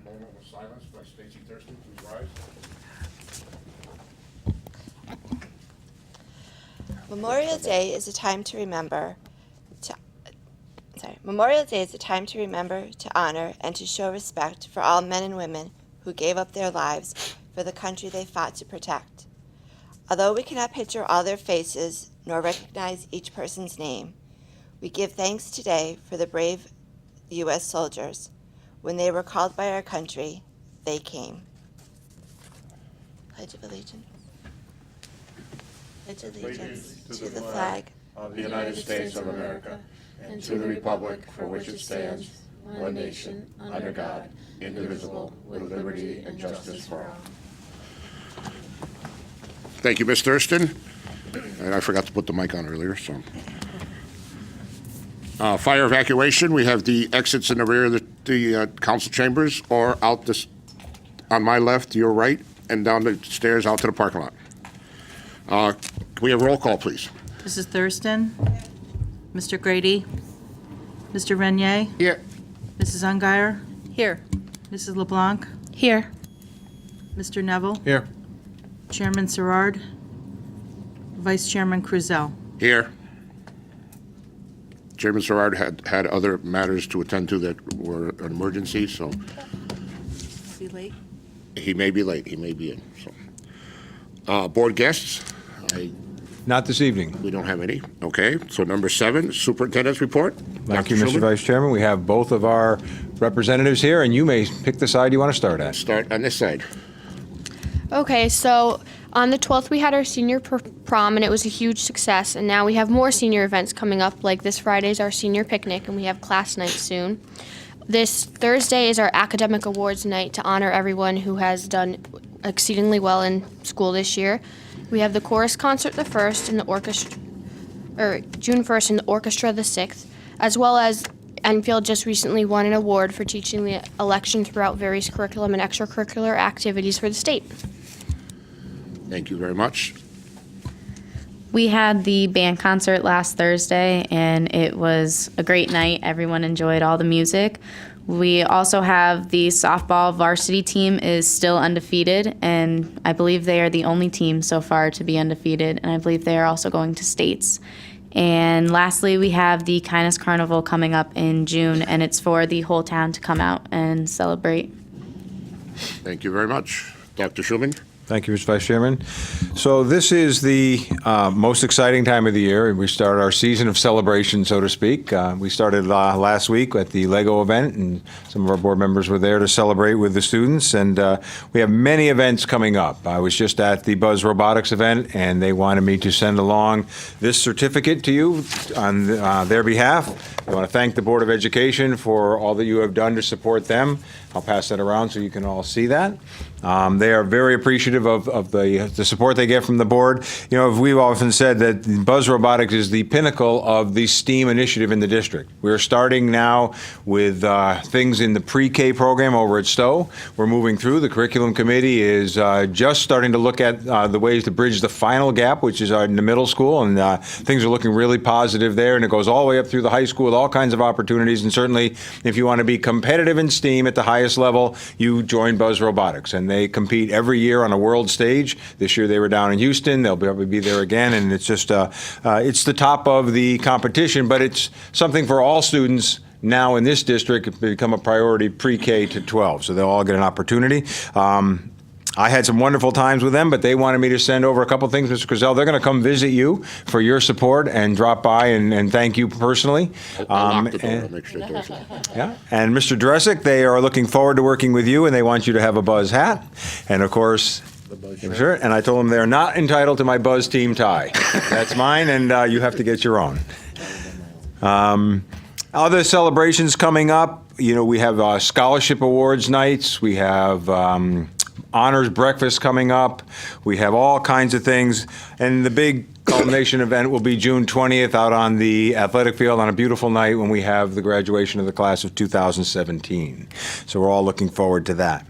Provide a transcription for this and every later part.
moment of silence by Stacy Thurston. Please rise. Memorial Day is a time to remember, Memorial Day is a time to remember, to honor, and to show respect for all men and women who gave up their lives for the country they fought to protect. Although we cannot picture all their faces nor recognize each person's name, we give thanks today for the brave U.S. soldiers. When they were called by our country, they came. Pledge of Allegiance. Pledge allegiance to the flag Of the United States of America, and to the republic for which it stands, one nation, under God, indivisible, with liberty and justice for all. Thank you, Ms. Thurston. And I forgot to put the mic on earlier, so. Fire evacuation, we have the exits in the rear of the council chambers, or out this, on my left, your right, and down the stairs out to the parking lot. Can we have roll call, please? Mrs. Thurston? Mr. Grady? Mr. Renier? Here. Mrs. Ungary? Here. Mrs. LeBlanc? Here. Mr. Neville? Here. Chairman Serrard? Vice Chairman Kruzel? Here. Chairman Serrard had other matters to attend to that were an emergency, so Is he late? he may be late, he may be in, so. Board guests, Not this evening. we don't have any, okay. So number 7, superintendent's report. Thank you, Dr. Mr. Schulman, Vice Chairman. We have both of our representatives here, and you may pick the side you want to start at. Start on this side. Okay, so on the 12th we had our senior prom and it was a huge success, and now we have more senior events coming up, like this Friday's our senior picnic and we have class night soon. This Thursday is our academic awards night to honor everyone who has done exceedingly well in school this year. We have the chorus concert the 1st and the orchestra, June 1st and the orchestra the 6th, as well as Enfield just recently won an award for teaching the election throughout various curriculum and extracurricular activities for the state. Thank you very much. We had the band concert last Thursday, and it was a great night. Everyone enjoyed all the music. We also have the softball varsity team is still undefeated, and I believe they are the only team so far to be undefeated, and I believe they are also going to states. And lastly, we have the Kindness Carnival coming up in June, and it's for the whole town to come out and celebrate. Thank you very much. Dr. Schulman? Thank you, Mr. Vice Chairman. So this is the most exciting time of the year. We start our season of celebration, so to speak. We started last week at the Lego event, and some of our board members were there to celebrate with the students. And we have many events coming up. I was just at the Buzz Robotics event, and they wanted me to send along this certificate to you on their behalf. I want to thank the Board of Education for all that you have done to support them. I'll pass that around so you can all see that. They are very appreciative of the support they get from the board. You know, we've often said that Buzz Robotics is the pinnacle of the STEAM initiative in the district. We're starting now with things in the pre-K program over at Stowe. We're moving through. The curriculum committee is just starting to look at the ways to bridge the final gap, which is in the middle school, and things are looking really positive there, and it goes all the way up through the high school with all kinds of opportunities. And certainly, if you want to be competitive in STEAM at the highest level, you join Buzz Robotics. And they compete every year on a world stage. This year they were down in Houston. They'll probably be there again. And it's just, it's the top of the competition, but it's something for all students now in this district to become a priority pre-K to 12. So they'll all get an opportunity. I had some wonderful times with them, but they wanted me to send over a couple things, Mr. Kruzel. They're going to come visit you for your support and drop by and thank you personally. I'll lock the door. I'll make sure the door's locked. Yeah, and Mr. Dresick, they are looking forward to working with you, and they want you to have a Buzz hat, and of course, the shirt. And I told them they're not entitled to my Buzz team tie. That's mine, and you have to get your own. Other celebrations coming up. You know, we have scholarship awards nights. We have honors breakfast coming up. We have all kinds of things, and the big culmination event will be June 20th out on the athletic field on a beautiful night when we have the graduation of the class of 2017. So we're all looking forward to that.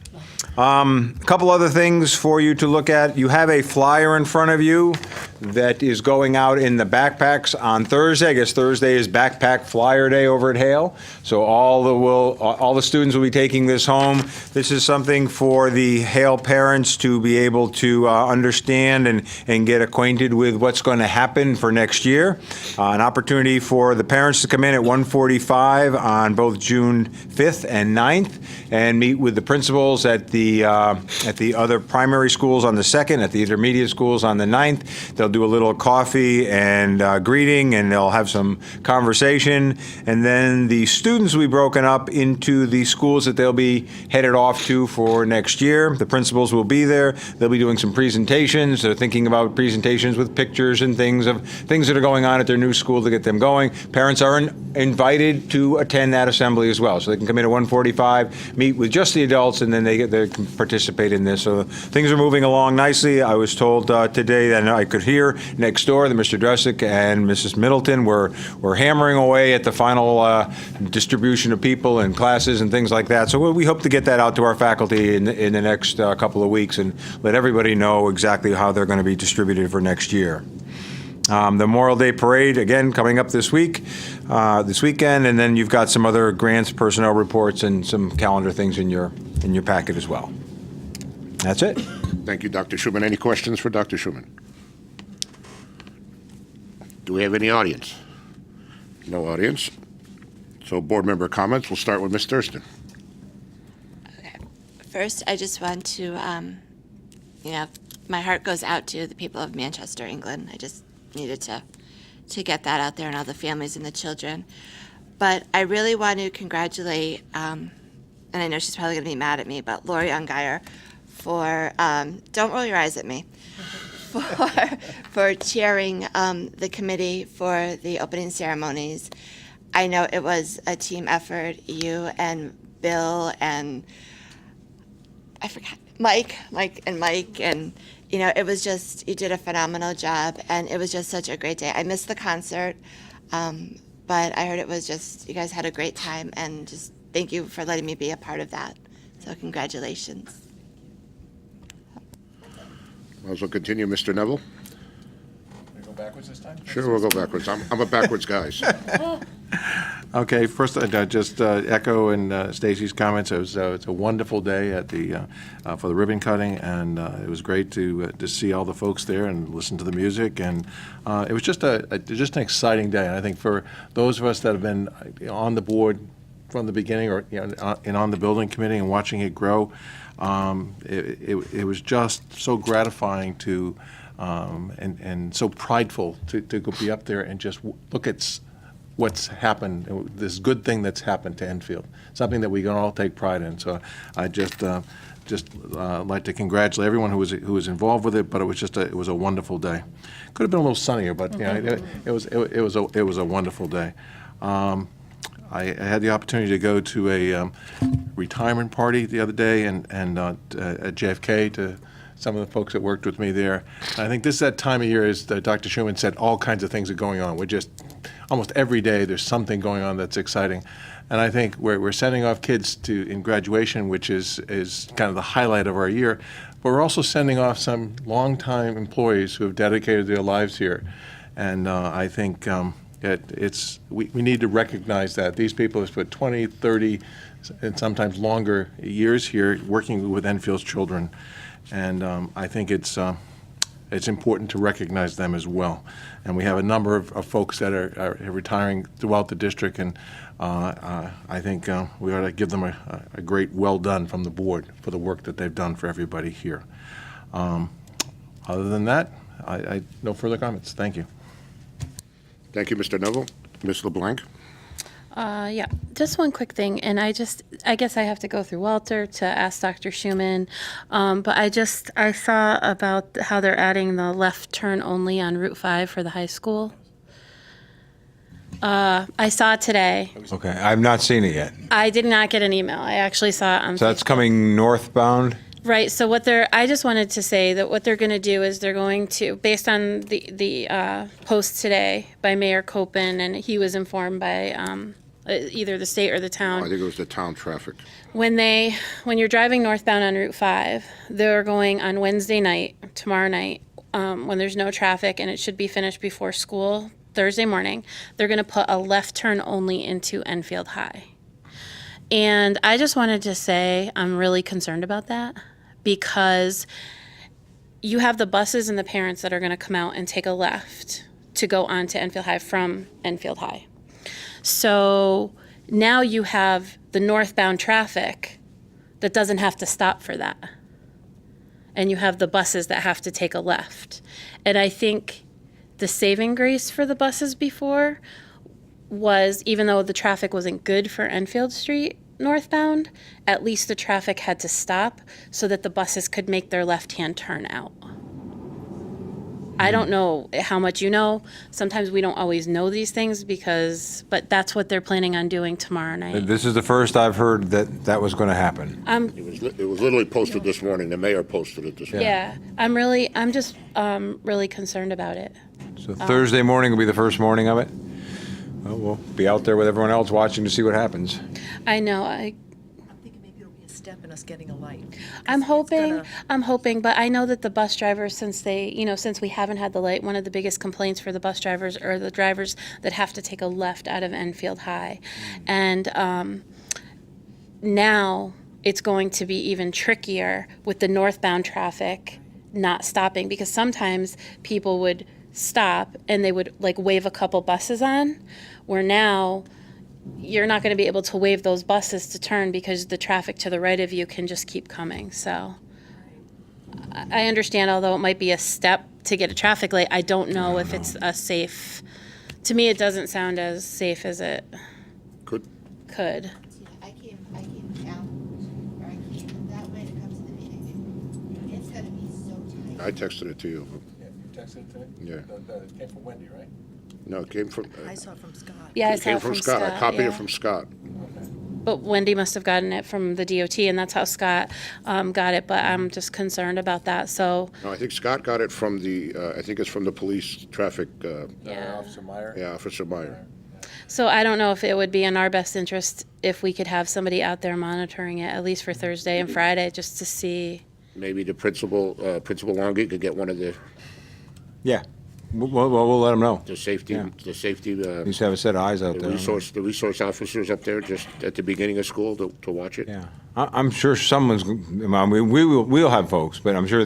A couple other things for you to look at. You have a flyer in front of you that is going out in the backpacks on Thursday. I guess Thursday is Backpack Flyer Day over at Hale. So all the students will be taking this home. This is something for the Hale parents to be able to understand and get acquainted with what's going to happen for next year. An opportunity for the parents to come in at 1:45 on both June 5th and 9th and meet with the principals at the other primary schools on the 2nd, at the intermediate schools on the 9th. They'll do a little coffee and greeting, and they'll have some conversation. And then the students will be broken up into the schools that they'll be headed off to for next year. The principals will be there. They'll be doing some presentations. They're thinking about presentations with pictures and things that are going on at their new school to get them going. Parents are invited to attend that assembly as well. So they can come in at 1:45, meet with just the adults, and then they can participate in this. So things are moving along nicely. I was told today that I could hear next door that Mr. Dressick and Mrs. Middleton were hammering away at the final distribution of people and classes and things like that. So we hope to get that out to our faculty in the next couple of weeks and let everybody know exactly how they're going to be distributed for next year. The Memorial Day Parade, again, coming up this weekend, and then you've got some other grants, personnel reports, and some calendar things in your packet as well. That's it. Thank you, Dr. Schuman. Any questions for Dr. Schuman? Do we have any audience? No audience. So board member comments. We'll start with Ms. Thurston. Okay. First, I just want to, my heart goes out to the people of Manchester, England. I just needed to get that out there and all the families and the children. But I really want to congratulate, and I know she's probably going to be mad at me, but Lori Ungeier for, don't roll your eyes at me, for chairing the committee for the opening ceremonies. I know it was a team effort, you and Bill and I forgot, Mike, and it was just, you did a phenomenal job, and it was just such a great day. I missed the concert, but I heard it was just, you guys had a great time, and just thank you for letting me be a part of that. So congratulations. Might as well continue, Mr. Neville. We go backwards this time? Sure, we'll go backwards. I'm a backwards guy. So. Okay, first, I just echo in Stacy's comments. It was a wonderful day at for the ribbon cutting, and it was great to see all the folks there and listen to the music. And it was just an exciting day. And I think for those of us that have been on the board from the beginning, or and on the building committee and watching it grow, it was just so gratifying to and so prideful to go be up there and just look at what's happened, this good thing that's happened to Enfield, something that we can all take pride in. So I just like to congratulate everyone who was involved with it. But it was a wonderful day. Could have been a little sunnier, but it was a wonderful day. I had the opportunity to go to a retirement party the other day and at JFK to some of the folks that worked with me there. And I think this is that time of year, as Dr. Schuman said, all kinds of things are going on. We're just, almost every day there's something going on that's exciting. And I think we're sending off kids in graduation, which is kind of the highlight of our year. But we're also sending off some longtime employees who have dedicated their lives here. And I think we need to recognize that. These people have spent 20, 30, and sometimes longer years here working with Enfield's children. And I think it's important to recognize them as well. And we have a number of folks that are retiring throughout the district, and I think we ought to give them a great well done from the board for the work that they've done for everybody here. Other than that, I no further comments. Thank you. Thank you, Mr. Neville. Ms. LeBlanc? Yeah, just one quick thing, and I guess I have to go through Walter to ask Dr. Schuman, but I saw about how they're adding the left turn only on Route 5 for the high school. I saw it today. Okay, I've not seen it yet. I did not get an email. I actually saw it on So that's Facebook. coming northbound? Right. So I just wanted to say that what they're going to do is they're going to, based on the post today by Mayor Copen, and he was informed by either the state or the town. I think it was the town traffic. When you're driving northbound on Route 5, they're going on Wednesday night, tomorrow night, when there's no traffic and it should be finished before school Thursday morning, they're going to put a left turn only into Enfield High. And I just wanted to say I'm really concerned about that because you have the buses and the parents that are going to come out and take a left to go on to Enfield High from Enfield High. So now you have the northbound traffic that doesn't have to stop for that. And you have the buses that have to take a left. And I think the saving grace for the buses before was, even though the traffic wasn't good for Enfield Street northbound, at least the traffic had to stop so that the buses could make their left-hand turn out. I don't know how much you know. Sometimes we don't always know these things but that's what they're planning on doing tomorrow night. This is the first I've heard that that was going to happen. It was literally posted this morning. The mayor posted it this morning. Yeah, I'm just really concerned about it. So Thursday morning will be the first morning of it? Well, we'll be out there with everyone else watching to see what happens. I know, I'm thinking maybe it'll be a step in us getting a light. I'm hoping, but I know that the bus drivers, since we haven't had the light, one of the biggest complaints for the bus drivers are the drivers that have to take a left out of Enfield High. And now it's going to be even trickier with the northbound traffic not stopping, because sometimes people would stop and they would like wave a couple buses on, where now you're not going to be able to wave those buses to turn because the traffic to the right of you can just keep coming. So I understand, although it might be a step to get a traffic light, I don't know if it's a safe, to me it doesn't sound as safe as it Could. could. I came out, or I came that way to come to the meeting. It's gonna be so tight. I texted it to you. Yeah, you texted it to me? Yeah. It came from Wendy, right? No, it came from. I saw it from Scott. Yeah, I It saw came it from Scott. I copied yeah. it from Scott. But Wendy must have gotten it from the DOT, and that's how Scott got it. But I'm just concerned about that. So No, I think Scott got it from I think it's from the police traffic, yeah. Officer Meyer? yeah, Officer Meyer. So I don't know if it would be in our best interest if we could have somebody out there monitoring it, at least for Thursday and Friday, just to see. Maybe the Principal Longy could get one of the Yeah, we'll let them know. safety, Yeah. the safety, At least have a set of eyes out the there. resource officers up there just at the beginning of school to watch it. Yeah, I'm sure someone's, I mean, we'll have folks, but I'm sure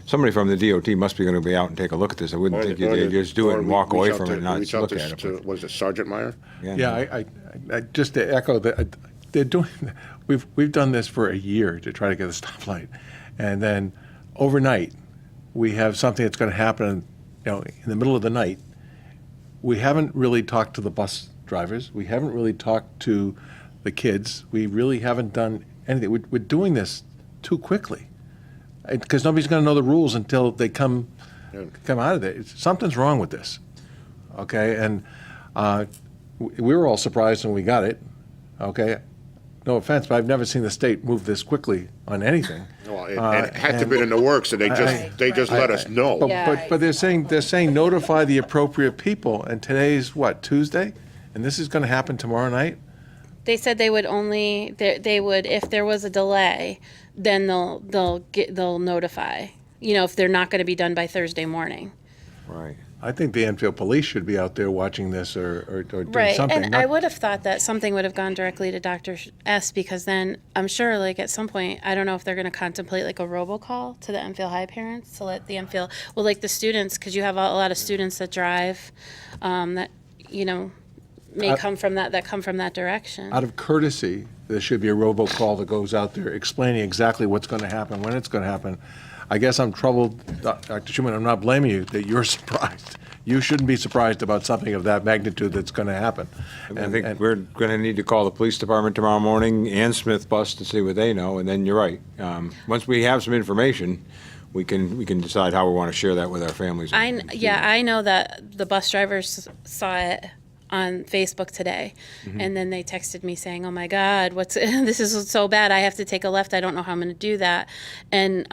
somebody from the DOT must be going to be out and take a look at this. I wouldn't think you'd just do it and walk away from it and not look at it. Was it Sergeant Meyer? Yeah, I just to echo that, they're doing, we've done this for a year to try to get a stoplight. And then overnight, we have something that's going to happen, in the middle of the night. We haven't really talked to the bus drivers. We haven't really talked to the kids. We really haven't done anything. We're doing this too quickly because nobody's going to know the rules until they come out of it. Something's wrong with this, okay? And we were all surprised when we got it, okay? No offense, but I've never seen the state move this quickly on anything. Well, it had to have been in the works, and they just let us know. But they're saying notify the appropriate people, and today's what, Tuesday? And this is going to happen tomorrow night? They said they would only they would, if there was a delay, then they'll notify. If they're not going to be done by Thursday morning. Right. I think the Enfield Police should be out there watching this or doing Right, something. and I would have thought that something would have gone directly to Dr. S, because then I'm sure, at some point, I don't know if they're going to contemplate a robocall to the Enfield High parents to let the Enfield, the students, because you have a lot of students that drive, that may come from that direction. Out of courtesy, there should be a robocall that goes out there explaining exactly what's going to happen, when it's going to happen. I guess I'm troubled, Dr. Schuman, I'm not blaming you, that you're surprised. You shouldn't be surprised about something of that magnitude that's going to happen. I think we're going to need to call the police department tomorrow morning and Smith Bus to see what they know, and then you're right. Once we have some information, we can decide how we want to share that with our families. I know that the bus drivers saw it on Facebook today, and then they texted me saying, "Oh my God, this is so bad. I have to take a left. I don't know how I'm going to do that." And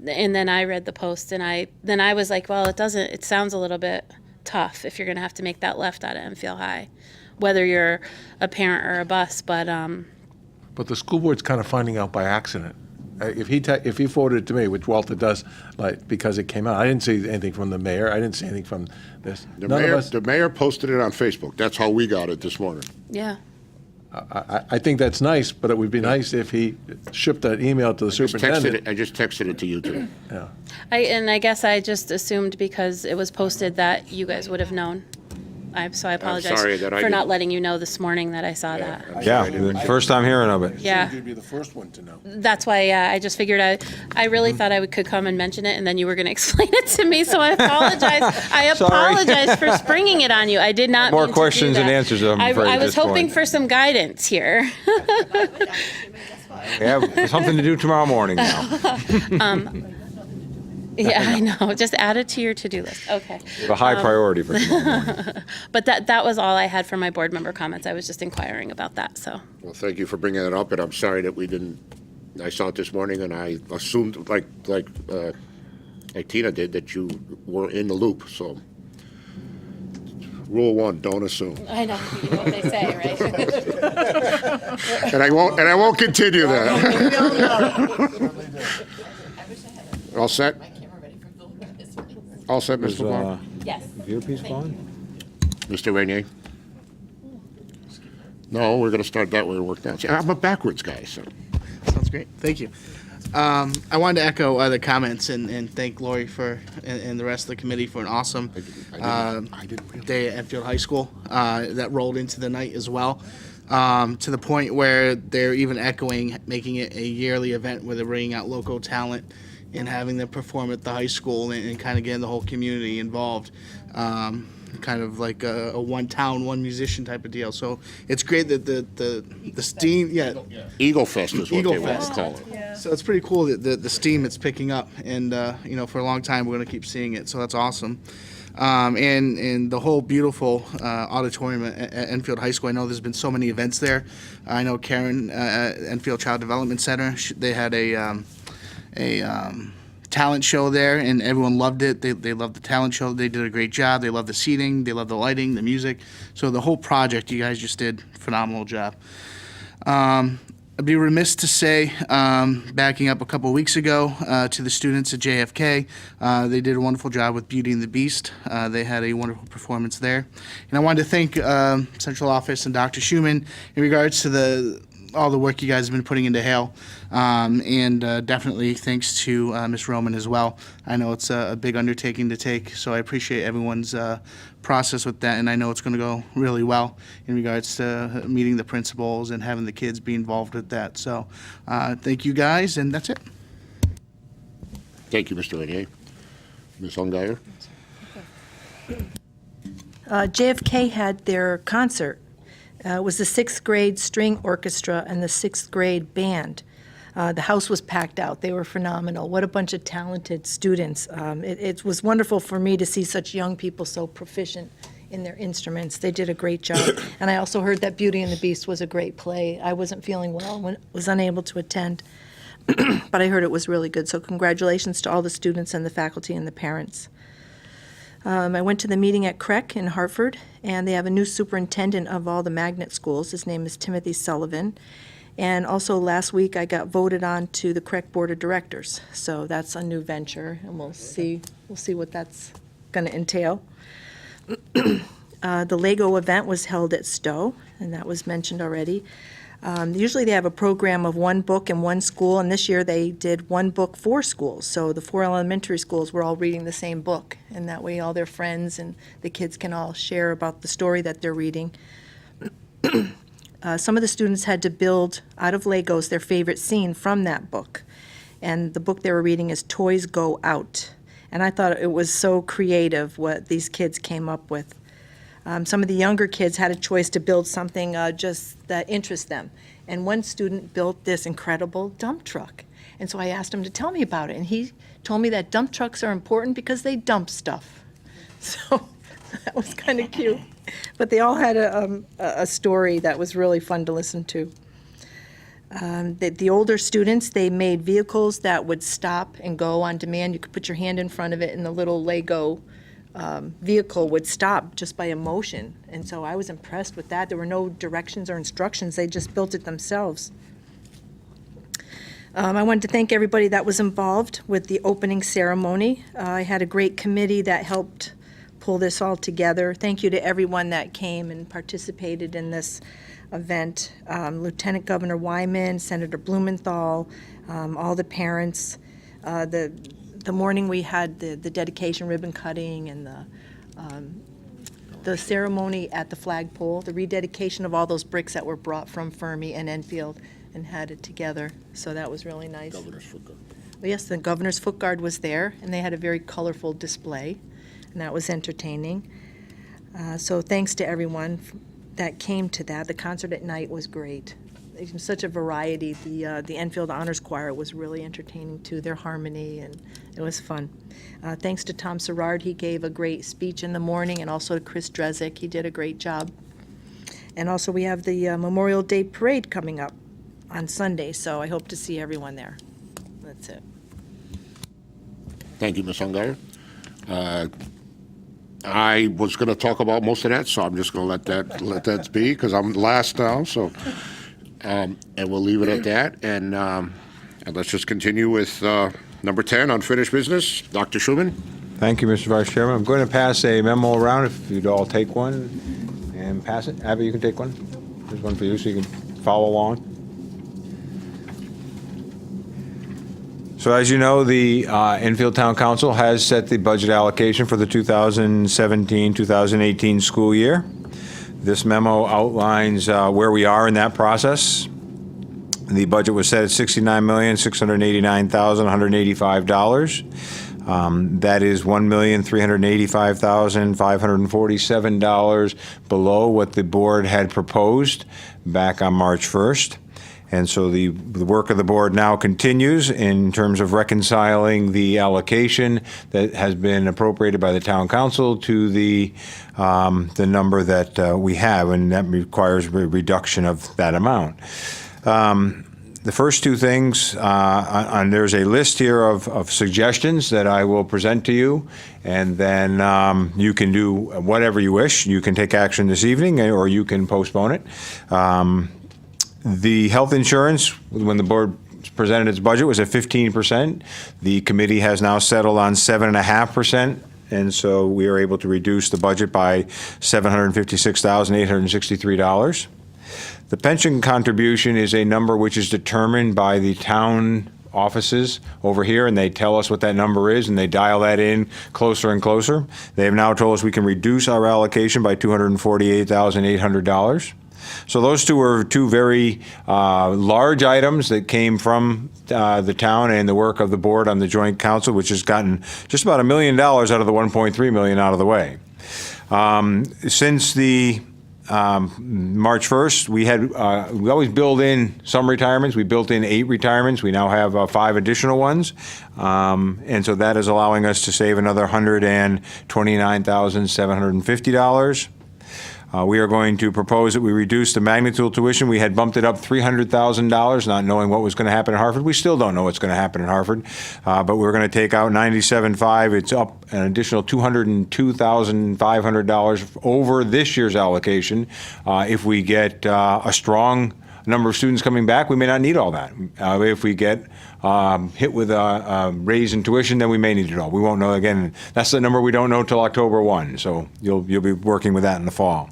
then I read the post, and I was like, "Well, it sounds a little bit tough if you're going to have to make that left out of Enfield High, whether you're a parent or a bus." But But the school board's kind of finding out by accident. if he forwarded it to me, which Walter does, like, because it came out, I didn't see anything from the mayor, I didn't see anything from this. The mayor posted it on Facebook. That's how we got it this morning. Yeah. I think that's nice, but it would be nice if he shipped that email to the superintendent. I just texted it to you today. Yeah. I guess I just assumed because it was posted that you guys would have known. So I apologize sorry that I for not didn't. letting you know this morning that I saw that. Yeah, the first time hearing of it. Yeah. You'd be the first one to know. That's why, I just figured I really thought I could come and mention it, and then you were going to explain it to me, so I apologize. I Sorry. apologize for springing it on you. I did not More mean to do questions than that. answers, I'm afraid, I at was this hoping point. for some guidance here. We have something to do tomorrow morning now. Yeah, I know. Just add it to your to-do list. Okay. A high priority for tomorrow morning. But that was all I had for my board member comments. I was just inquiring about that, so. Well, thank you for bringing it up, and I'm sorry that we didn't, I saw it this morning, and I assumed, like Tina did, that you were in the loop, so. Rule 1, don't assume. I know, you know what they say, right? And I won't continue that. All set? All set, Is, Mr. Blanc? Yes. your piece gone? Mr. Rainier? No, we're gonna start that way and work down. See, I'm a backwards guy, so. Sounds great. Thank you. I wanted to echo other comments and thank Lori and the rest of the committee for an awesome I didn't realize. day at Enfield High School that rolled into the night as well, to the point where they're even echoing making it a yearly event where they're bringing out local talent and having them perform at the high school and kind of getting the whole community involved. Kind of like a one town, one musician type of deal. So it's great that the steam, Eagle Fest is what Eagle they want to Fest. call it. So it's pretty cool that the steam it's picking up, and for a long time we're going to keep seeing it. So that's awesome. And the whole beautiful auditorium at Enfield High School. I know there's been so many events there. I know Karen at Enfield Child Development Center. They had a talent show there, and everyone loved it. They loved the talent show. They did a great job. They loved the seating. They loved the lighting, the music. So the whole project, you guys just did a phenomenal job. I'd be remiss to say, backing up a couple of weeks ago to the students at JFK, they did a wonderful job with Beauty and the Beast. They had a wonderful performance there. And I wanted to thank Central Office and Dr. Schumann in regards to all the work you guys have been putting into Hale, and definitely thanks to Ms. Roman as well. I know it's a big undertaking to take, so I appreciate everyone's process with that, and I know it's going to go really well in regards to meeting the principals and having the kids be involved with that. So thank you guys, and that's it. Thank you, Mr. Rainier. Ms. Ungeyer? JFK had their concert. It was the 6th grade string orchestra and the 6th grade band. The house was packed out. They were phenomenal. What a bunch of talented students. It was wonderful for me to see such young people so proficient in their instruments. They did a great job. And I also heard that Beauty and the Beast was a great play. I wasn't feeling well and was unable to attend, but I heard it was really good. So congratulations to all the students and the faculty and the parents. I went to the meeting at CREC in Hartford, and they have a new superintendent of all the magnet schools. His name is Timothy Sullivan. And also last week, I got voted on to the CREC Board of Directors. So that's a new venture, and we'll see what that's going to entail. The Lego event was held at Stowe, and that was mentioned already. Usually they have a program of one book in one school, and this year they did one book for schools. So the 4 elementary schools were all reading the same book, and that way all their friends and the kids can all share about the story that they're reading. Some of the students had to build out of Legos their favorite scene from that book. And the book they were reading is Toys Go Out. And I thought it was so creative what these kids came up with. Some of the younger kids had a choice to build something just that interests them. And one student built this incredible dump truck. And so I asked him to tell me about it. And he told me that dump trucks are important because they dump stuff. So that was kind of cute. But they all had a story that was really fun to listen to. The older students, they made vehicles that would stop and go on demand. You could put your hand in front of it and the little Lego vehicle would stop just by emotion. And so I was impressed with that. There were no directions or instructions. They just built it themselves. I wanted to thank everybody that was involved with the opening ceremony. I had a great committee that helped pull this all together. Thank you to everyone that came and participated in this event. Lieutenant Governor Wyman, Senator Blumenthal, all the parents. The morning we had the dedication ribbon cutting and the ceremony at the flagpole, the rededication of all those bricks that were brought from Fermi and Enfield and had it together. So that was really nice. Governor's Foot Guard. Well, yes, the Governor's Foot Guard was there, and they had a very colorful display, and that was entertaining. So thanks to everyone that came to that. The concert at night was great. It was such a variety. The Enfield Honors Choir was really entertaining too, their harmony, and it was fun. Thanks to Tom Serrard, he gave a great speech in the morning, and also to Chris Drezik, he did a great job. And also we have the Memorial Day Parade coming up on Sunday, so I hope to see everyone there. That's it. Thank you, Ms. Ungary. I was going to talk about most of that, so I'm just going to let that be because I'm last now. So, and we'll leave it at that. And let's just continue with number 10, unfinished business. Dr. Schuman. Thank you, Mr. Vice Chairman. I'm going to pass a memo around if you'd all take one and pass it. Abby, you can take one. There's one for you so you can follow along. So as you know, the Enfield Town Council has set the budget allocation for the 2017-2018 school year. This memo outlines where we are in that process. The budget was set at $69,689,185. That is $1,385,547 below what the board had proposed back on March 1st. And so the work of the board now continues in terms of reconciling the allocation that has been appropriated by the town council to the number that we have, and that requires a reduction of that amount. The first two things, and there's a list here of suggestions that I will present to you, and then you can do whatever you wish. You can take action this evening, or you can postpone it. The health insurance, when the board presented its budget, was at 15%. The committee has now settled on 7.5%, and so we are able to reduce the budget by $756,863. The pension contribution is a number which is determined by the town offices over here, and they tell us what that number is, and they dial that in closer and closer. They have now told us we can reduce our allocation by $248,800. So those two are two very large items that came from the town and the work of the board on the joint council, which has gotten just about $1 million out of the $1.3 million out of the way. Since the March 1st, we always build in some retirements. We built in 8 retirements. We now have 5 additional ones. And so that is allowing us to save another $129,750. We are going to propose that we reduce the Magna-Tool tuition. We had bumped it up $300,000, not knowing what was going to happen in Hartford. We still don't know what's going to happen in Hartford, but we're going to take out $97,500. It's up an additional $202,500 over this year's allocation. If we get a strong number of students coming back, we may not need all that. If we get hit with a raise in tuition, then we may need it all. We won't know. Again, that's the number we don't know till October 1, so you'll be working with that in the fall.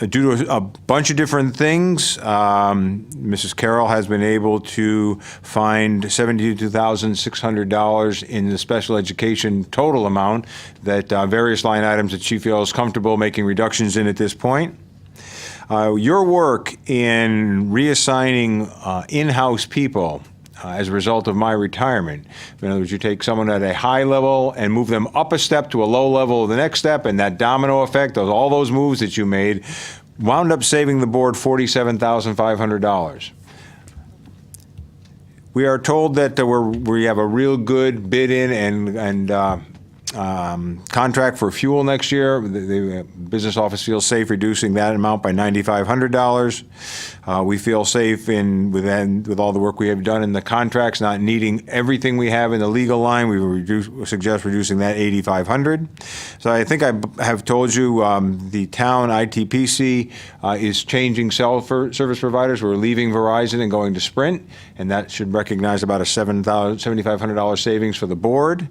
Due to a bunch of different things, Mrs. Carroll has been able to find $72,600 in the special education total amount that various line items that she feels comfortable making reductions in at this point. Your work in reassigning in-house people as a result of my retirement. In other words, you take someone at a high level and move them up a step to a low level of the next step, and that domino effect of all those moves that you made wound up saving the board $47,500. We are told that we have a real good bid in and contract for fuel next year. The business office feels safe reducing that amount by $9,500. We feel safe with all the work we have done in the contracts, not needing everything we have in the legal line. We suggest reducing that $8,500. So I think I have told you the town ITPC is changing cell service providers. We're leaving Verizon and going to Sprint, and that should recognize about a $7,500 savings for the board.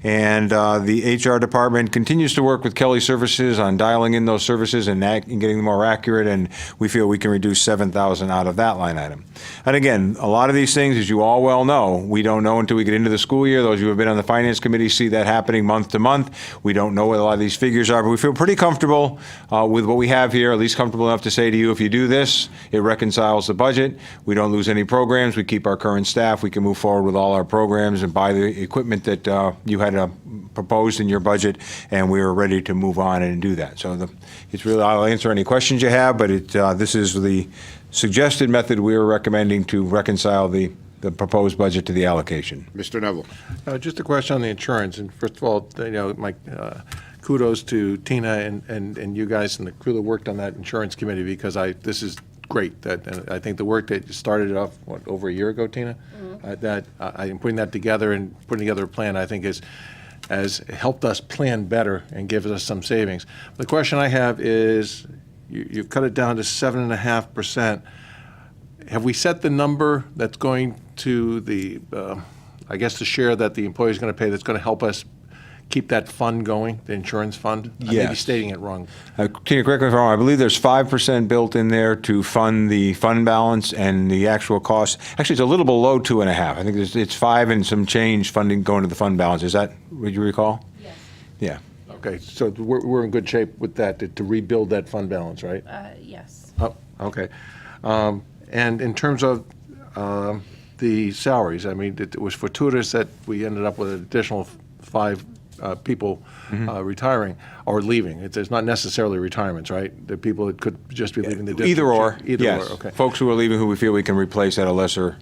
And the HR department continues to work with Kelly Services on dialing in those services and getting them more accurate, and we feel we can reduce $7,000 out of that line item. And again, a lot of these things, as you all well know, we don't know until we get into the school year. Those who have been on the finance committee see that happening month to month. We don't know what a lot of these figures are, but we feel pretty comfortable with what we have here, at least comfortable enough to say to you, if you do this, it reconciles the budget. We don't lose any programs. We keep our current staff. We can move forward with all our programs and buy the equipment that you had proposed in your budget, and we are ready to move on and do that. So it's really, I'll answer any questions you have, but this is the suggested method we are recommending to reconcile the proposed budget to the allocation. Mr. Neville. Just a question on the insurance. And first of all, my kudos to Tina and you guys and the crew that worked on that insurance committee, because this is great. And I think the work that started off, over a year ago, Tina? Mm-hmm. Putting that together and putting together a plan, I think has helped us plan better and gives us some savings. The question I have is, you've cut it down to 7.5%. Have we set the number that's going to the, I guess, the share that the employee is going to pay that's going to help us keep that fund going, the insurance fund? I may be Yes. stating it wrong. Can you correct me if I'm wrong? I believe there's 5% built in there to fund the fund balance, and the actual cost, actually, it's a little below 2.5. I think it's 5 and some change funding going to the fund balance. Is that what you recall? Yes. Yeah. Okay, so we're in good shape with that, to rebuild that fund balance, right? Yes. Oh, okay. And in terms of the salaries, I mean, it was fortuitous that we ended up with an additional 5 people retiring or leaving. It's not necessarily retirements, right? The people that could just be leaving the district. Either or, Either yes. or, okay. Folks who are leaving who we feel we can replace at a lesser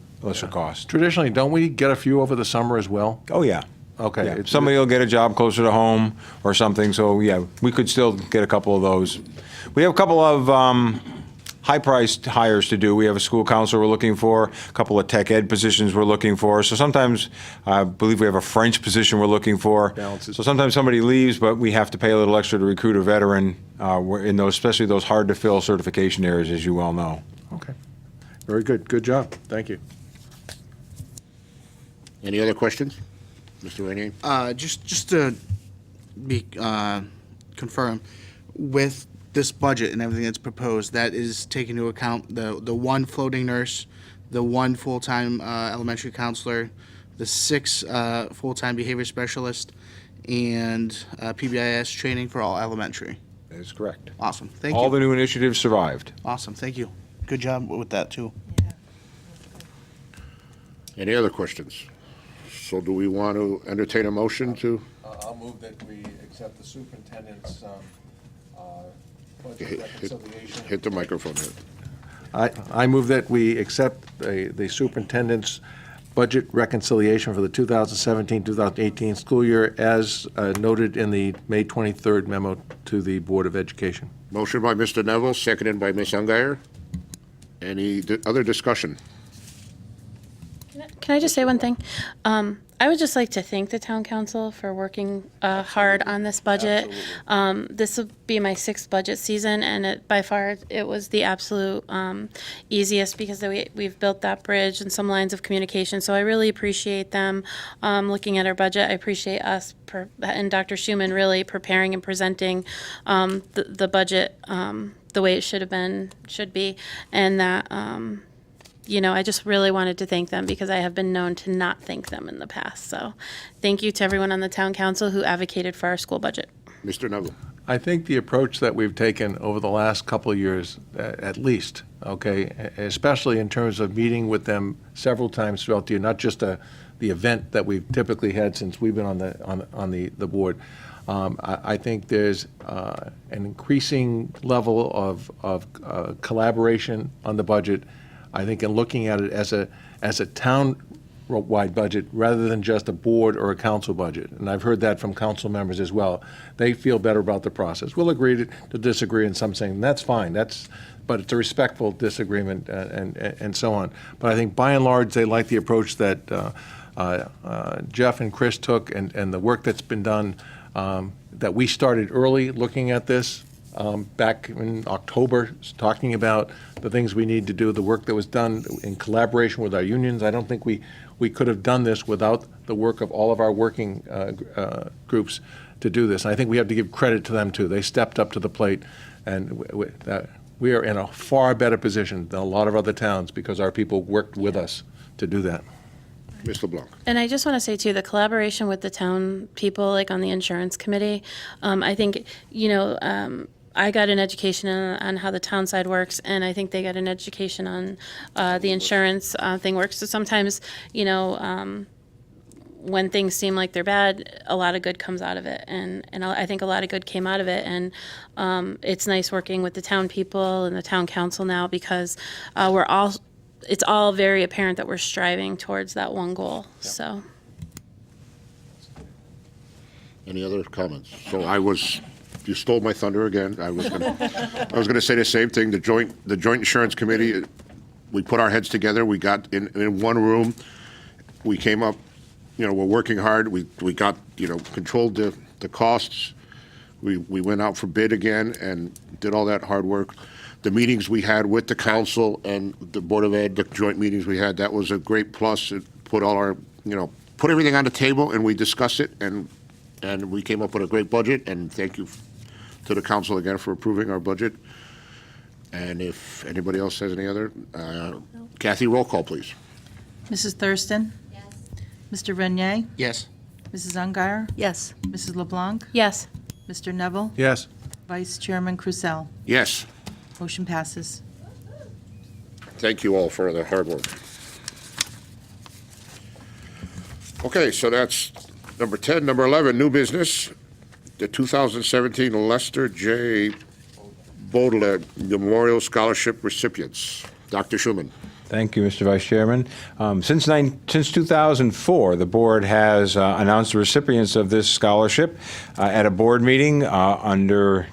cost. Traditionally, don't we get a few over the summer as well? Oh, yeah. Okay. Yeah. Somebody will get a job closer to home or something, so yeah, we could still get a couple of those. We have a couple of high-priced hires to do. We have a school counselor we're looking for, a couple of tech ed positions we're looking for. So sometimes, I believe we have a French position we're looking for. Balances. So sometimes somebody leaves, but we have to pay a little extra to recruit a veteran in those, especially those hard-to-fill certification areas, as you well know. Okay. Very good. Good job. Thank you. Any other questions? Mr. Rainey? Just to be confirm, with this budget and everything that's proposed, that is taking into account the one floating nurse, the one full-time elementary counselor, the 6 full-time behavior specialist, and PBIS training for all elementary. That is correct. Awesome. Thank All you. the new initiatives survived. Awesome. Thank you. Good job with that too. Any other questions? So do we want to entertain a motion to? I'll move that we accept the superintendent's Hit the microphone here. I move that we accept the superintendent's budget reconciliation for the 2017-2018 school year as noted in the May 23rd memo to the Board of Education. Motion by Mr. Neville, seconded by Ms. Ungeyer. Any other discussion? Can I just say one thing? I would just like to thank the town council for working hard on this budget. This will be my 6th budget season, and by far it was the absolute easiest because we've built that bridge and some lines of communication. So I really appreciate them looking at our budget. I appreciate us and Dr. Schumann really preparing and presenting the budget the way it should be, and that. I just really wanted to thank them because I have been known to not thank them in the past. So thank you to everyone on the town council who advocated for our school budget. Mr. Neville? I think the approach that we've taken over the last couple of years, at least, okay, especially in terms of meeting with them several times throughout the year, not just the event that we've typically had since we've been on the board. I think there's an increasing level of collaboration on the budget. I think in looking at it as a town town-wide budget rather than just a board or a council budget. And I've heard that from council members as well. They feel better about the process. We'll agree to disagree in some saying, that's fine, but it's a respectful disagreement and so on. But I think by and large, they like the approach that Jeff and Chris took and the work that's been done, that we started early looking at this back in October, talking about the things we need to do, the work that was done in collaboration with our unions. I don't think we could have done this without the work of all of our working groups to do this. And I think we have to give credit to them, too. They stepped up to the plate, and we are in a far better position than a lot of other towns because our people worked with us to do that. Ms. LeBlanc. And I just want to say, too, the collaboration with the town people, like on the insurance committee, I think, I got an education on how the town side works, and I think they got an education on the insurance thing works. So sometimes, when things seem like they're bad, a lot of good comes out of it, and I think a lot of good came out of it. And it's nice working with the town people and the town council now because it's all very apparent that we're striving towards that one goal. Yep. So. Any other comments? So you stole my thunder again. I was gonna say the same thing. The joint insurance committee, we put our heads together. We got in one room. We came up, we're working hard. We got, controlled the costs. We went out for bid again and did all that hard work. The meetings we had with the council and the Board of Ed, the joint meetings we had, that was a great plus. It put all our, put everything on the table and we discussed it and we came up with a great budget. And thank you to the council again for approving our budget. And if anybody else has any other, Kathy, roll call, please. Mrs. Thurston? Yes. Mr. Renier? Yes. Mrs. Ungary? Yes. Mrs. LeBlanc? Yes. Mr. Neville? Yes. Vice Chairman Cruzel? Yes. Motion passes. Thank you all for the hard work. Okay, so that's number 10. Number 11, new business. The 2017 Lester J. Baudelaire Memorial Scholarship recipients. Dr. Schuman. Thank you, Mr. Vice Chairman. Since 2004, the board has announced the recipients of this scholarship at a board meeting under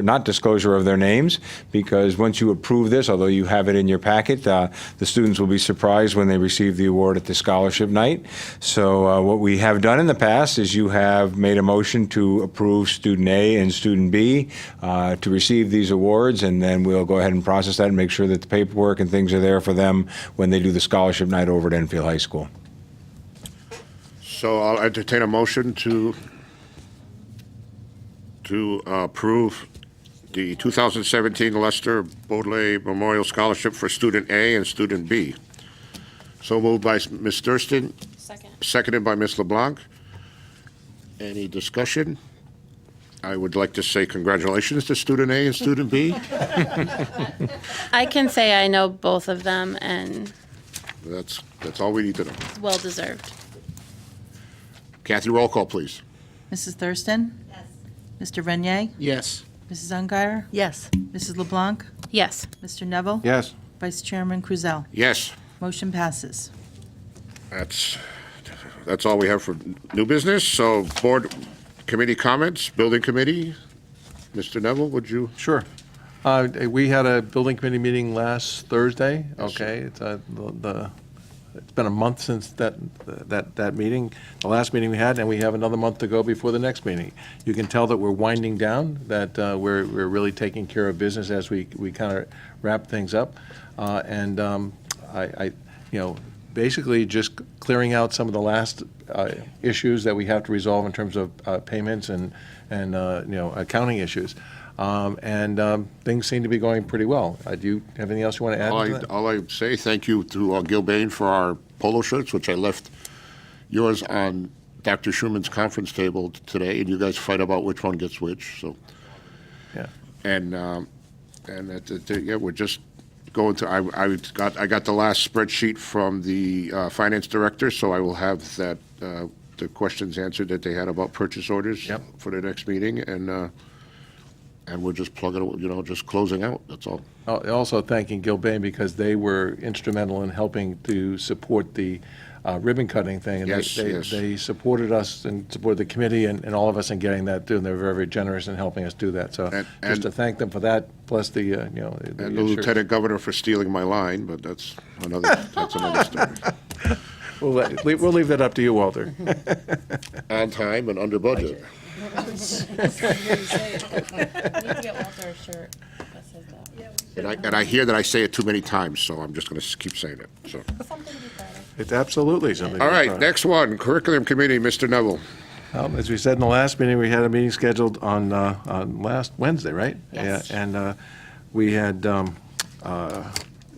not disclosure of their names, because once you approve this, although you have it in your packet, the students will be surprised when they receive the award at the scholarship night. So what we have done in the past is you have made a motion to approve student A and student B to receive these awards, and then we'll go ahead and process that and make sure that the paperwork and things are there for them when they do the scholarship night over at Enfield High School. So I'll entertain a motion to approve the 2017 Lester Baudelaire Memorial Scholarship for Student A and Student B. So moved by Ms. Thurston. Second. Seconded by Ms. LeBlanc. Any discussion? I would like to say congratulations to Student A and Student B. I can say I know both of them, and That's all we need to know. it's well deserved. Kathy, roll call, please. Mrs. Thurston? Yes. Mr. Renier? Yes. Mrs. Ungary? Yes. Mrs. LeBlanc? Yes. Mr. Neville? Yes. Vice Chairman Cruzel? Yes. Motion passes. That's all we have for new business. So board committee comments, building committee. Mr. Neville, would you? Sure. We had a building committee meeting last Thursday. Okay, it's been a month since that meeting, the last meeting we had, and we have another month to go before the next meeting. You can tell that we're winding down, that we're really taking care of business as we kind of wrap things up, and basically just clearing out some of the last issues that we have to resolve in terms of payments and accounting issues. Things seem to be going pretty well. Do you have anything else you want to add to that? All I say, thank you to Gil Bain for our polo shirts, which I left yours on Dr. Schuman's conference table today, and you guys fight about which one gets which. So, Yeah. We're just going to. I got the last spreadsheet from the finance director, so I will have that the questions answered that they had about purchase orders for the next meeting, and we're just plugging it, just closing out. That's all. Also thanking Gil Bain because they were instrumental in helping to support the ribbon cutting thing. And Yes, yes. they supported us and supported the committee and all of us in getting that done. They were very, very generous in helping us do that. So And- just to thank them for that, plus the, the And the insurance. lieutenant governor for stealing my line, but that's another story. We'll leave that up to you, Walter. On time and under budget. And I hear that I say it too many times, so I'm just going to keep saying it, so. It's absolutely something. All to be right, proud of. next one, curriculum committee, Mr. Neville. As we said in the last meeting, we had a meeting scheduled on last Wednesday, right? Yes. Yeah, and we had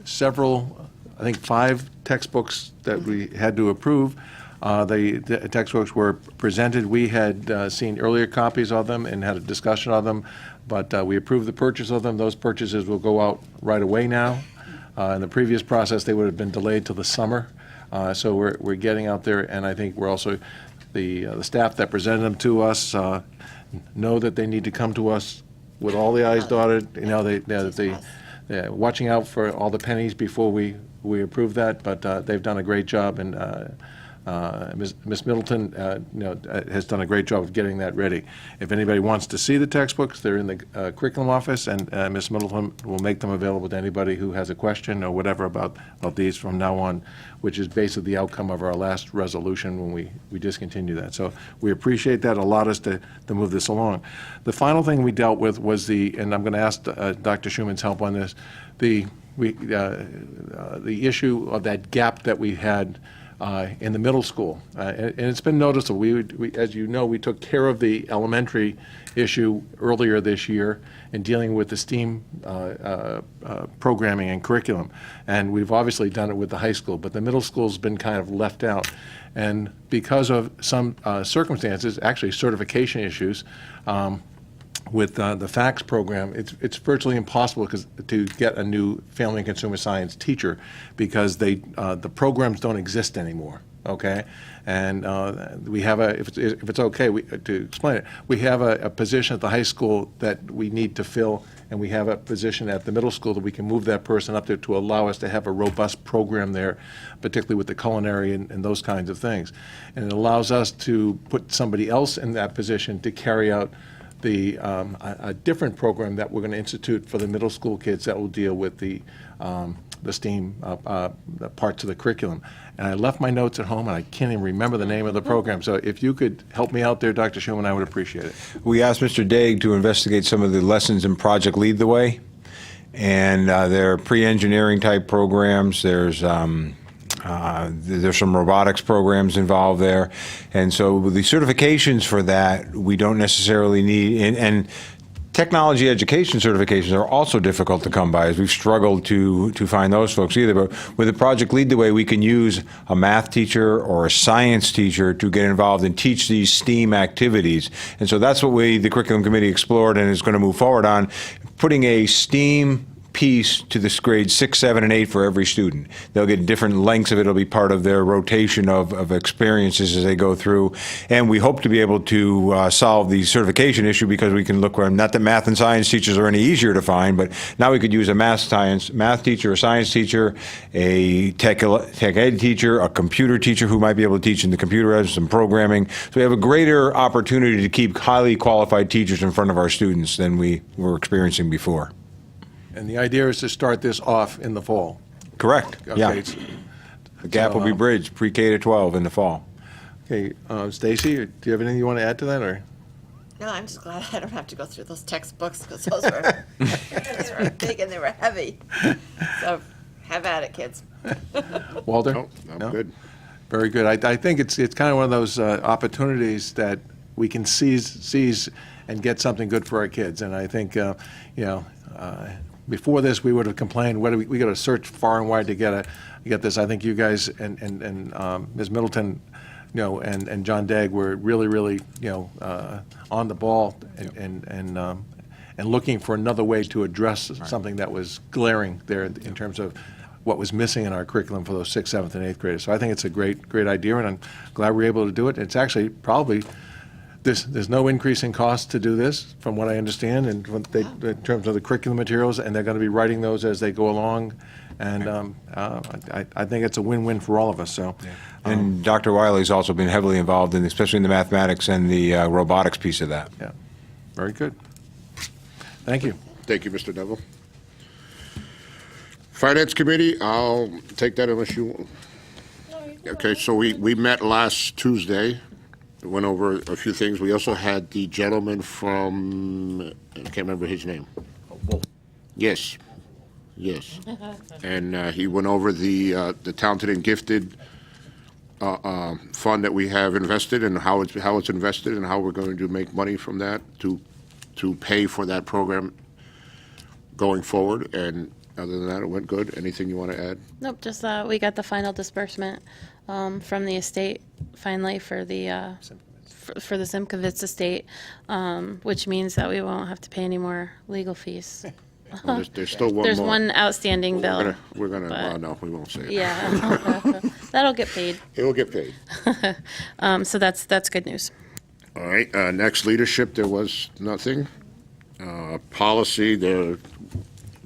several, I think 5 textbooks that we had to approve. The textbooks were presented. We had seen earlier copies of them and had a discussion of them, but we approved the purchase of them. Those purchases will go out right away now. In the previous process, they would have been delayed till the summer. So we're getting out there, and I think we're also, the staff that presented them to us know that they need to come to us with all the i's dotted. You know, they're watching out for all the pennies before we approve that, but they've done a great job, and Ms. Middleton, has done a great job of getting that ready. If anybody wants to see the textbooks, they're in the curriculum office, and Ms. Middleton will make them available to anybody who has a question or whatever about these from now on, which is basically the outcome of our last resolution when we discontinued that. So we appreciate that, allowed us to move this along. The final thing we dealt with was and I'm going to ask Dr. Schuman's help on this, the issue of that gap that we had in the middle school. And it's been noticeable. We, as you know, we took care of the elementary issue earlier this year in dealing with the STEAM programming and curriculum. And we've obviously done it with the high school, but the middle school's been kind of left out. And because of some circumstances, actually certification issues, with the FACS program, it's virtually impossible to get a new family and consumer science teacher because the programs don't exist anymore. Okay, and we have if it's okay to explain it, we have a position at the high school that we need to fill, and we have a position at the middle school that we can move that person up there to allow us to have a robust program there, particularly with the culinary and those kinds of things, and it allows us to put somebody else in that position to carry out a different program that we're going to institute for the middle school kids that will deal with the STEAM parts of the curriculum. And I left my notes at home, and I can't even remember the name of the program. So if you could help me out there, Dr. Schuman, I would appreciate it. We asked Mr. Daig to investigate some of the lessons in Project Lead the Way, and there are pre-engineering type programs. There's some robotics programs involved there, and so the certifications for that we don't necessarily need. And technology education certifications are also difficult to come by, as we've struggled to find those folks either. But with the Project Lead the Way, we can use a math teacher or a science teacher to get involved and teach these STEAM activities. And so that's what the curriculum committee explored and is going to move forward on, putting a STEAM piece to the grades 6, 7, and 8 for every student. They'll get different lengths of it. It'll be part of their rotation of experiences as they go through. And we hope to be able to solve the certification issue, because we can look where, not that math and science teachers are any easier to find, but now we could use a math teacher, a science teacher, a tech ed teacher, a computer teacher who might be able to teach in the computer ed, some programming. So we have a greater opportunity to keep highly qualified teachers in front of our students than we were experiencing before. And the idea is to start this off in the fall. Correct, Okay, yeah. it's- The gap will be bridged pre-K to 12 in the fall. Okay, Stacy, do you have anything you want to add to that, or? No, I'm just glad I don't have to go through those textbooks, because those were big and they were heavy. So have at it, kids. Walter? No, I'm No? good. Very good. I think it's kind of one of those opportunities that we can seize and get something good for our kids. And I think, before this, we would have complained, we got to search far and wide to get this. I think you guys and Ms. Middleton, and John Daig were really, on the ball and looking for another way to address something that was glaring there in terms of what was missing in our curriculum for those 6th, 7th, and 8th graders. So I think it's a great idea, and I'm glad we're able to do it. It's actually probably, there's no increase in cost to do this, from what I understand, and in terms of the curriculum materials, and they're going to be writing those as they go along. And I think it's a win-win for all of us, so. And Dr. Wiley's also been heavily involved in, especially in the mathematics and the robotics piece of that. Yeah, very good. Thank you. Thank you, Mr. Neville. Finance Committee, I'll take that unless you. Okay, so we met last Tuesday, went over a few things. We also had the gentleman from, I can't remember his name. Yes, yes. And he went over the Talented and Gifted fund that we have invested and how it's invested and how we're going to make money from that to pay for that program going forward. And other than that, it went good. Anything you want to add? Nope, just we got the final disbursement from the estate finally for the for the Simkovitz estate, which means that we won't have to pay any more legal fees. Well, there's still one There's more. one outstanding bill. We're gonna. but- Well, no, we won't say it. Yeah, that'll get paid. It will get paid. So that's good news. All right. Next leadership, there was nothing. Policy, there.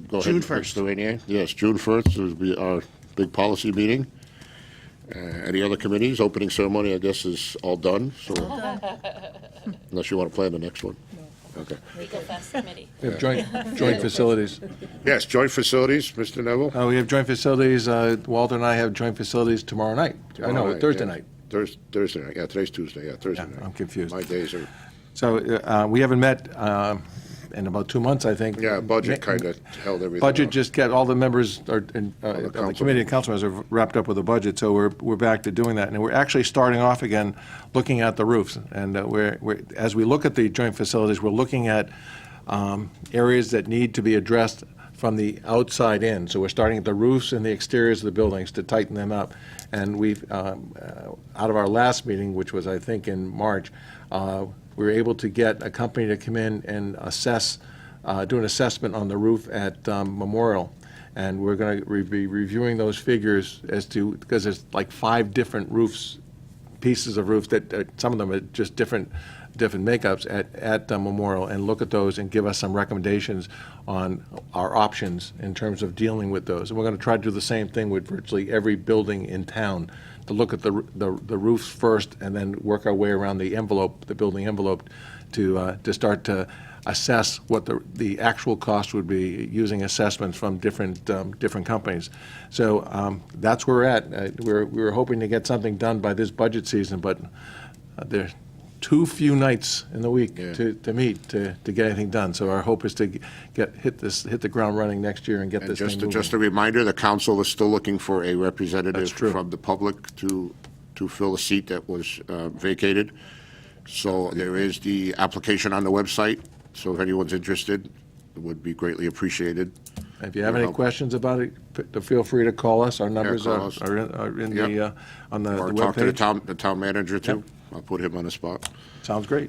Go ahead, June 1st. Mr. Rainier. Yes, June 1st will be our big policy meeting. Any other committees? Opening ceremony, I guess, is all done. So, unless you want to plan the next one. Okay. Legal Fest Committee. We have joint facilities. Yes, joint facilities, Mr. Neville. We have joint facilities, Walter and I have joint facilities tomorrow night. I know, Tomorrow night, Thursday yeah. night. Thursday night. Yeah, today's Tuesday. Yeah, Thursday Yeah, night. I'm confused. My days are. So we haven't met in about 2 months, I think. Yeah, budget kind of held everything. Budget up. just got, all the members are, on the council. committee and council members are wrapped up with the budget, so we're back to doing that. And we're actually starting off again, looking at the roofs. And as we look at the joint facilities, we're looking at areas that need to be addressed from the outside in. So we're starting at the roofs and the exteriors of the buildings to tighten them up. And we've, out of our last meeting, which was, I think, in March, we were able to get a company to come in and assess, do an assessment on the roof at Memorial. And we're going to be reviewing those figures as to, because there's like 5 different roofs, pieces of roofs that, some of them are just different makeups at Memorial, and look at those and give us some recommendations on our options in terms of dealing with those. And we're going to try to do the same thing with virtually every building in town, to look at the roofs first and then work our way around the envelope, the building envelope, to start to assess what the actual cost would be using assessments from different companies. So that's where we're at. We were hoping to get something done by this budget season, but there too few nights in the week to meet to get anything done. So our hope is to hit the ground running next year and get And this thing moving. just a reminder, the council is still looking for a representative That's true. from the public to fill a seat that was vacated. So there is the application on the website. So if anyone's interested, it would be greatly appreciated. If you have any questions about it, feel free to call us. Our numbers call us. are in Yep. on the Or talk to the webpage. town manager too. Yep. I'll put him on the spot. Sounds great.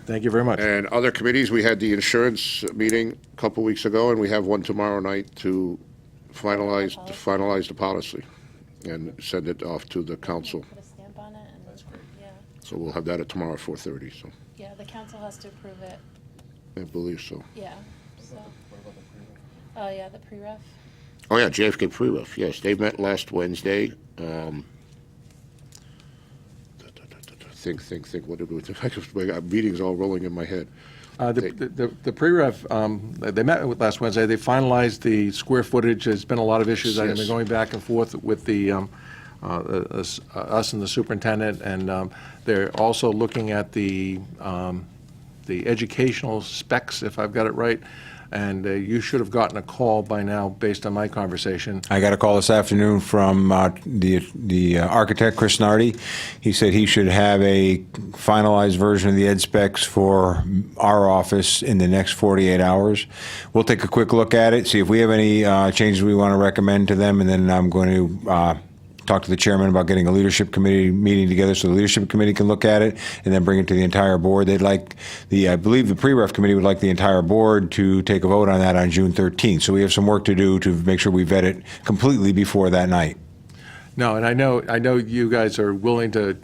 Thank you very much. And other committees, we had the insurance meeting a couple weeks ago, and we have one tomorrow night to finalize the policy and send it off to the council. Put a stamp on it, and that's great. Yeah, So we'll have that at tomorrow at 4:30, so yeah. The council has to approve it. I believe so. Yeah. So. Oh yeah, the pre-ref. Oh, yeah, JFK pre-ref, yes. They met last Wednesday. Think, what did we do? My meetings all rolling in my head. The pre-ref, they met last Wednesday. They finalized the square footage. There's been a lot of issues. I've been Yes. going back and forth with us and the superintendent, and they're also looking at the educational specs, if I've got it right. And you should have gotten a call by now, based on my conversation. I got a call this afternoon from the architect, Chris Nardi. He said he should have a finalized version of the ed specs for our office in the next 48 hours. We'll take a quick look at it, see if we have any changes we want to recommend to them, and then I'm going to talk to the chairman about getting a leadership committee meeting together so the leadership committee can look at it and then bring it to the entire board. They'd like I believe the pre-ref committee would like the entire board to take a vote on that on June 13th. So we have some work to do to make sure we vet it completely before that night. No, and I know you guys are willing to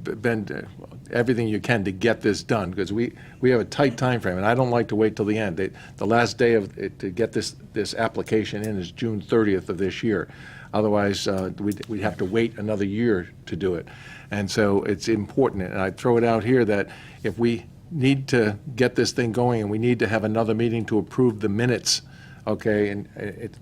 bend, everything you can to get this done, because we have a tight time frame, and I don't like to wait till the end. The last day of it to get this application in is June 30th of this year. Otherwise, we'd have to wait another year to do it. And so it's important, and I throw it out here that if we need to get this thing going and we need to have another meeting to approve the minutes, okay, and it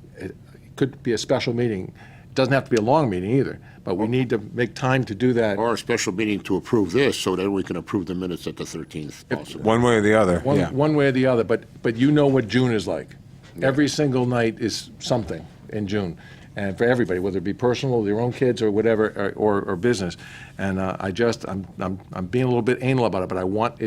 could be a special meeting. It doesn't have to be a long meeting either, but we need to make time to do that. Or a special meeting to approve this, so that we can approve the minutes at the 13th possibly. One way or the other, One, yeah. one way or the other, but you know what June is like. Every single night is something in June, and for everybody, whether it be personal, their own kids, or whatever, or business. And I'm being a little bit anal about it, but I want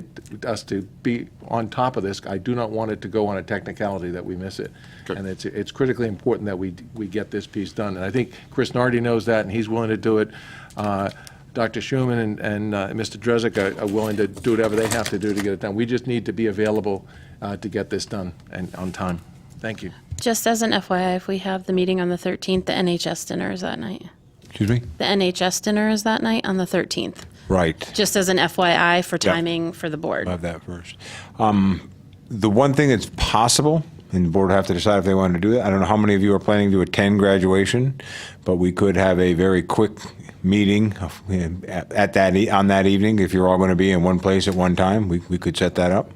us to be on top of this. I do not want it to go on a technicality that we miss it. Okay. And it's critically important that we get this piece done. And I think Chris Nardi knows that, and he's willing to do it. Dr. Schuman and Mr. Drezek are willing to do whatever they have to do to get it done. We just need to be available to get this done and on time. Thank you. Just as an FYI, if we have the meeting on the 13th, the NHS dinner is that night. Excuse me? The NHS dinner is that night on the 13th. Right. Just as an FYI for timing for the board. I'll have that first. The one thing that's possible, and the board will have to decide if they want to do that, I don't know how many of you are planning to attend graduation, but we could have a very quick meeting on that evening. If you're all going to be in one place at one time, we could set that up.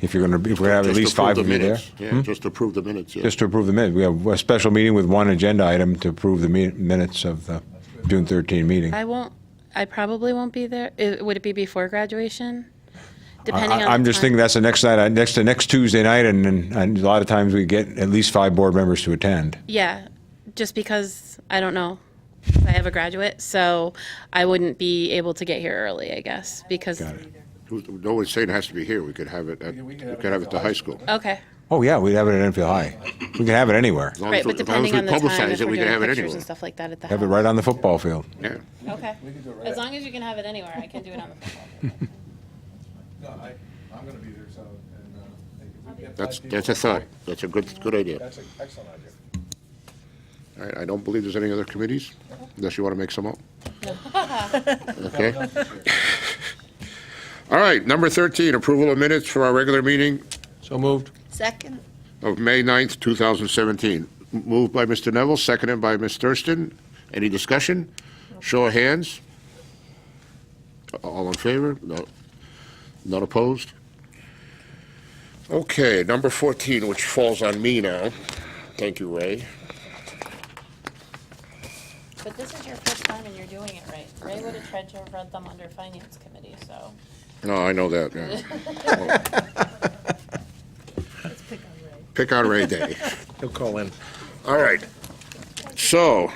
If we're going to have at Just least approve 5 the of you there. minutes. Yeah, just approve the minutes, yeah. Just to approve the minutes. We have a special meeting with one agenda item to approve the minutes of the June 13 meeting. I probably won't be there. Would it be before graduation? Depending on I'm the just time. thinking that's the next night, next Tuesday night, and a lot of times we get at least 5 board members to attend. Yeah, just because I don't know. I have a graduate, so I wouldn't be able to get here early, I guess, because. Got it. No one's saying it has to be here. We could have it at the high school. Okay. Oh, yeah, we'd have it at Enfield High. We can have it anywhere. As long Right, as but we- as long as depending we on the time, publicize if it, we're we can have doing it pictures anywhere. and stuff like that at the Have it house. right on the football field. Yeah. Okay. As long as you can have it anywhere, I can do it on the football field. No, I'm going to be there, so. That's a thought. That's a good idea. That's an excellent idea. All right, I don't believe there's any other committees, unless you want to make some up. Okay. All right, number 13, approval of minutes for our regular meeting So moved. Second. of May 9th, 2017. Moved by Mr. Neville, seconded by Ms. Thurston. Any discussion? Show of hands. All in favor? No. Not opposed? Okay, number 14, which falls on me now. Thank you, Ray. But this is your first time and you're doing it right. Ray would have tried to have read them under finance committee, so. No, I know that, yeah. Pick on Ray Day. He'll call in. All right. So,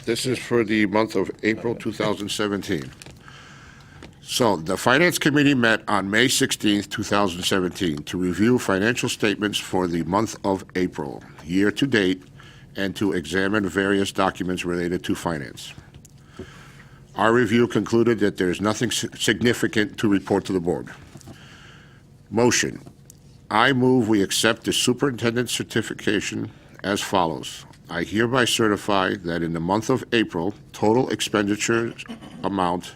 this is for the month of April 2017. So, the Finance Committee met on May 16th, 2017, to review financial statements for the month of April, year-to-date, and to examine various documents related to finance. Our review concluded that there is nothing significant to report to the board. Motion. I move we accept the superintendent's certification as follows. I hereby certify that in the month of April, total expenditures amount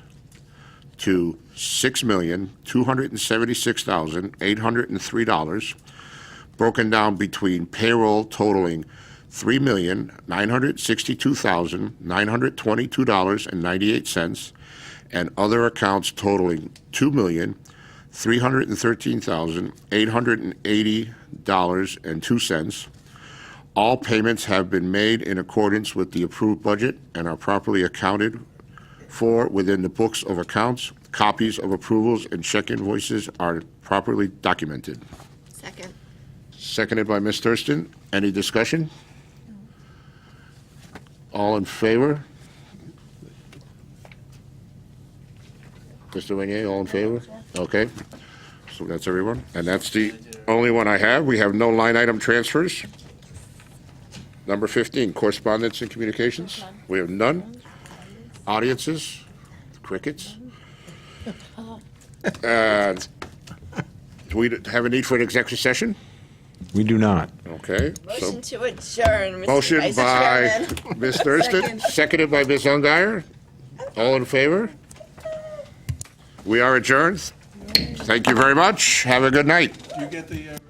to $6,276,803, broken down between payroll totaling $3,962,922.98 and other accounts totaling $2,313,880.02. All payments have been made in accordance with the approved budget and are properly accounted for within the books of accounts. Copies of approvals and check invoices are properly documented. Second. Seconded by Ms. Thurston. Any discussion? All in favor? Mr. Renier, all in favor? Okay. So that's everyone. And that's the only one I have. We have no line item transfers. Number 15, correspondence and communications. We have none. Audiences, crickets. And do we have a need for an executive session? We do not. Okay. so- Motion to adjourn, Mr. Motion Vice by Chairman. Ms. Thurston, seconded by Ms. Ungary. All in favor? We are adjourned. Thank you very much. Have a good night. You get the